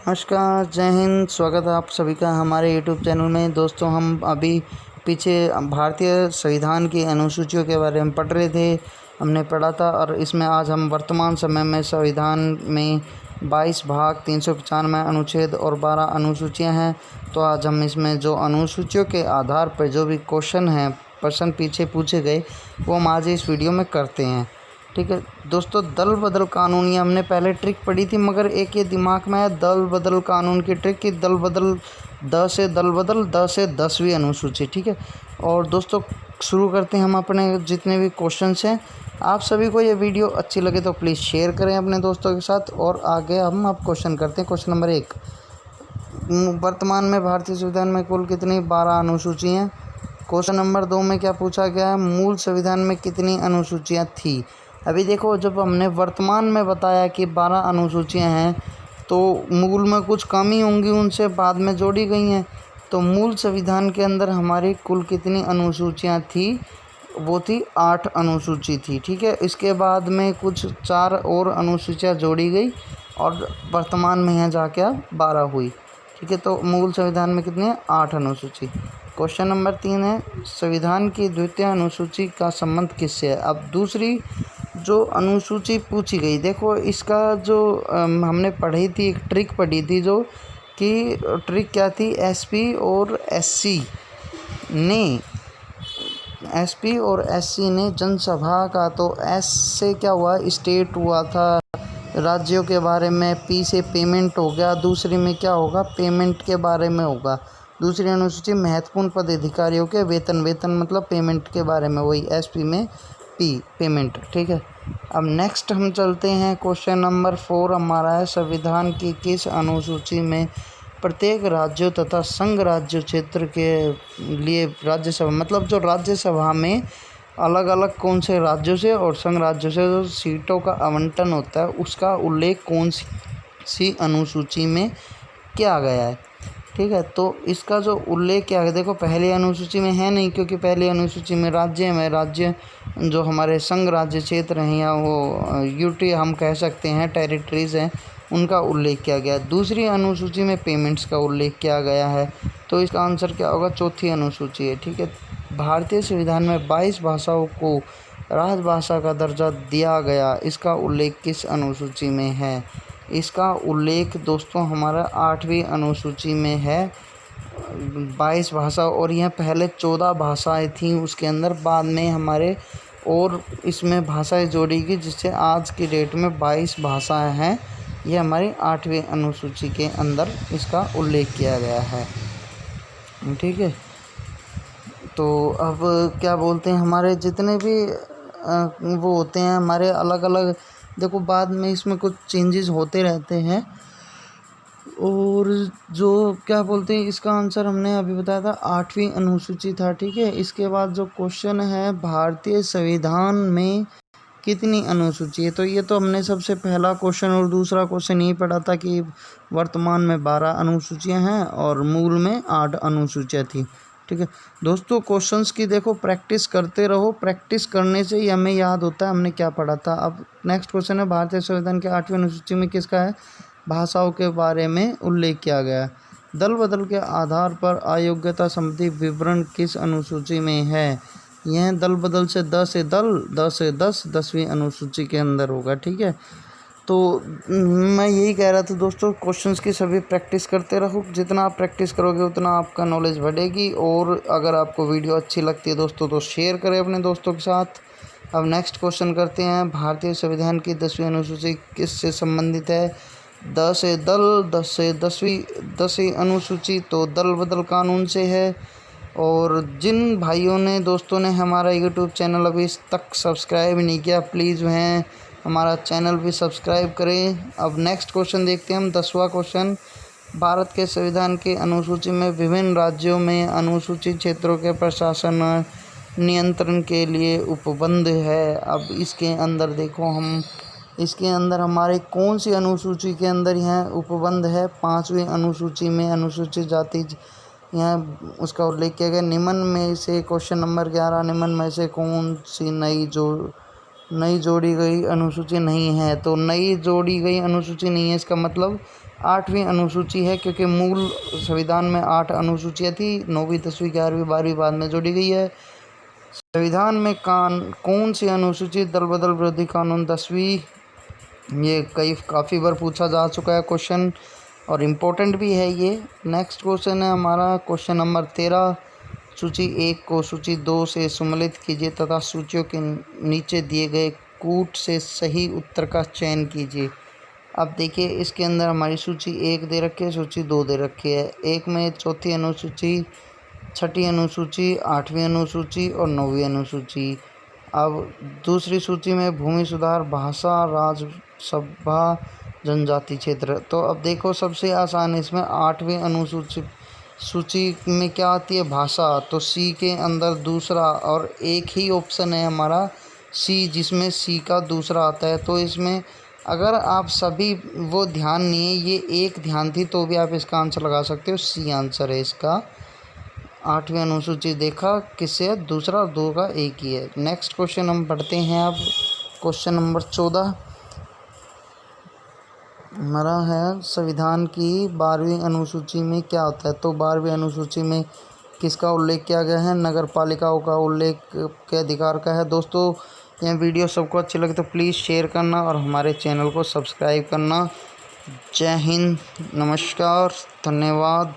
नमस्कार, जय हिंद। स्वागत है आप सभी का हमारे यूट्यूब चैनल में। दोस्तों, हम अभी पीछे भारतीय संविधान की अनुसूचियों के बारे में पढ़ रहे थे, हमने पढ़ा था। और इसमें आज हम वर्तमान समय में संविधान में 22 भाग, 395 अनुच्छेद और 12 अनुसूचियां हैं। तो आज हम इसमें जो अनुसूचियों के आधार पर जो भी प्रश्न पीछे पूछे गए, वो हम आज इस वीडियो में करते हैं। ठीक है दोस्तों, दल बदल कानून, ये हमने पहले ट्रिक पढ़ी थी, मगर एक ये दिमाग में है दल बदल कानून की ट्रिक की दल बदल द से दल बदल द से 10वीं अनुसूची। ठीक है, और दोस्तों शुरू करते हैं हम अपने जितने भी क्वेश्चंस हैं। आप सभी को ये वीडियो अच्छी लगे तो प्लीज़ शेयर करें अपने दोस्तों के साथ। और आगे हम अब क्वेश्चन करते हैं। क्वेश्चन नंबर 1, वर्तमान में भारतीय संविधान में कुल कितनी 12 अनुसूची हैं। क्वेश्चन नंबर 2 में क्या पूछा गया है, मूल संविधान में कितनी अनुसूचियाँ थी। अभी देखो, जब हमने वर्तमान में बताया कि 12 अनुसूचियाँ हैं, तो मूल में कुछ कमी होंगी, उनसे बाद में जोड़ी गई हैं। तो मूल संविधान के अंदर हमारी कुल कितनी अनुसूचियाँ थी, वो थी 8 अनुसूची थी। ठीक है, इसके बाद में कुछ 4 और अनुसूचियाँ जोड़ी गई और वर्तमान में यहाँ जाके अब 12 हुई। ठीक है, तो मूल संविधान में कितनी है, 8 अनुसूची। क्वेश्चन नंबर 3 है, संविधान की द्वितीय अनुसूची का संबंध किससे है। अब दूसरी जो अनुसूची पूछी गई, देखो इसका जो हमने पढ़ी थी, एक ट्रिक पढ़ी थी, जो कि ट्रिक क्या थी, एसपी और एससी ने जनसभा का, तो एस से क्या हुआ, स्टेट हुआ था, राज्यों के बारे में, पी से पेमेंट हो गया, दूसरी में क्या होगा, पेमेंट के बारे में होगा। दूसरी अनुसूची महत्वपूर्ण पद अधिकारियों के वेतन मतलब पेमेंट के बारे में, वही एसपी में पी पेमेंट। ठीक है, अब नेक्स्ट हम चलते हैं। क्वेश्चन नंबर 4 हमारा है, संविधान की किस अनुसूची में प्रत्येक राज्यों तथा संघ राज्य क्षेत्र के लिए राज्यसभा, मतलब जो राज्यसभा में अलग अलग कौन से राज्यों से और संघ राज्यों से जो सीटों का आवंटन होता है, उसका उल्लेख कौन सी अनुसूची में किया गया है। ठीक है, तो इसका जो उल्लेख क्या है, देखो पहली अनुसूची में है नहीं, क्योंकि पहली अनुसूची में राज्य जो हमारे संघ राज्य क्षेत्र हैं, या वो यूटी हम कह सकते हैं, टेरिटरीज़ हैं, उनका उल्लेख किया गया। दूसरी अनुसूची में पेमेंट्स का उल्लेख किया गया है। तो इसका आंसर क्या होगा, चौथी अनुसूची है। ठीक है, भारतीय संविधान में 22 भाषाओं को राजभाषा का दर्जा दिया गया, इसका उल्लेख किस अनुसूची में है। इसका उल्लेख दोस्तों हमारा 8वीं अनुसूची में है। 22 भाषा, और यह पहले 14 भाषाएं थीं उसके अंदर, बाद में हमारे और इसमें भाषाएं जोड़ी गई, जिससे आज की डेट में 22 भाषाएं हैं। यह हमारी 8वीं अनुसूची के अंदर इसका उल्लेख किया गया है। ठीक है, तो अब क्या बोलते हैं, हमारे जितने भी वो होते हैं हमारे अलग अलग, देखो बाद में इसमें कुछ चेंजेस होते रहते हैं। और जो क्या बोलते हैं, इसका आंसर हमने अभी बताया था 8वीं अनुसूची था। ठीक है, इसके बाद जो क्वेश्चन है, भारतीय संविधान में कितनी अनुसूची है। तो ये तो हमने सबसे पहला क्वेश्चन और दूसरा क्वेश्चन यही पढ़ा था कि वर्तमान में 12 अनुसूचियां हैं और मूल में 8 अनुसूचियां थी। ठीक है दोस्तों, क्वेश्चंस की देखो प्रैक्टिस करते रहो, प्रैक्टिस करने से ही हमें याद होता है हमने क्या पढ़ा था। अब नेक्स्ट क्वेश्चन है, भारतीय संविधान के 8वीं अनुसूची में किसका है, भाषाओं के बारे में उल्लेख किया गया है। दल बदल के आधार पर अयोग्यता संबंधी विवरण किस अनुसूची में है। यह दल बदल से द से 10 10वीं अनुसूची के अंदर होगा। ठीक है, तो मैं यही कह रहा था दोस्तों, क्वेश्चंस की सभी प्रैक्टिस करते रहो, जितना आप प्रैक्टिस करोगे उतना आपका नॉलेज बढ़ेगी। और अगर आपको वीडियो अच्छी लगती है दोस्तों, तो शेयर करें अपने दोस्तों के साथ। अब नेक्स्ट क्वेश्चन करते हैं, भारतीय संविधान की 10वीं अनुसूची किससे संबंधित है। 10 से 10वीं अनुसूची तो दल बदल कानून से है। और जिन भाइयों ने दोस्तों ने हमारा यूट्यूब चैनल अभी तक सब्सक्राइब नहीं किया, प्लीज़ वह हमारा चैनल भी सब्सक्राइब करें। अब नेक्स्ट क्वेश्चन देखते हैं हम, 10वां क्वेश्चन, भारत के संविधान की अनुसूची में विभिन्न राज्यों में अनुसूचित क्षेत्रों के प्रशासन नियंत्रण के लिए उपबंध है। अब इसके अंदर देखो, हम इसके अंदर हमारे कौन सी अनुसूची के अंदर यह उपबंध है, 5वीं अनुसूची में अनुसूचित जाति, यहाँ उसका उल्लेख किया गया। निम्न में से क्वेश्चन नंबर 11, निम्न में से कौन सी नई जोड़ी गई अनुसूची नहीं है। तो नई जोड़ी गई अनुसूची नहीं है, इसका मतलब 8वीं अनुसूची है, क्योंकि मूल संविधान में 8 अनुसूचियाँ थी। 9वीं 10वीं 11वीं 12वीं बाद में जोड़ी गई है। संविधान में कौन सी अनुसूची दल बदल विरोधी कानून 10वीं। ये काफ़ी बार पूछा जा चुका है क्वेश्चन और इम्पोर्टेंट भी है ये। नेक्स्ट क्वेश्चन है हमारा क्वेश्चन नंबर 13। सूची 1 को सूची 2 से सम्मिलित कीजिए तथा सूचियों के नीचे दिए गए कूट से सही उत्तर का चयन कीजिए। अब देखिए इसके अंदर हमारी सूची 1 दे रखी है, सूची 2 दे रखी है। एक में 4थी अनुसूची, 6ठी अनुसूची, 8वीं अनुसूची और 9वीं अनुसूची। अब दूसरी सूची में भूमि सुधार, भाषा, राज्यसभा, जनजाति क्षेत्र। तो अब देखो सबसे आसान इसमें 8वीं अनुसूची सूची में क्या आती है, भाषा। तो सी के अंदर दूसरा और एक ही ऑप्शन है हमारा सी, जिसमें सी का दूसरा आता है। तो इसमें अगर आप सभी वो ध्यान नहीं है, ये एक ध्यान थी, तो भी आप इसका आंसर लगा सकते हो। सी आंसर है इसका। 8वीं अनुसूची देखा किससे है, दूसरा और 2 का एक ही है। नेक्स्ट क्वेश्चन हम पढ़ते हैं अब क्वेश्चन नंबर 14 हमारा है संविधान की 12वीं अनुसूची में क्या होता है। तो 12वीं अनुसूची में किसका उल्लेख किया गया है, नगर पालिकाओं का उल्लेख के अधिकार का है। दोस्तों यह वीडियो सबको अच्छी लगे तो प्लीज़ शेयर करना और हमारे चैनल को सब्सक्राइब करना। जय हिंद, नमस्कार, धन्यवाद।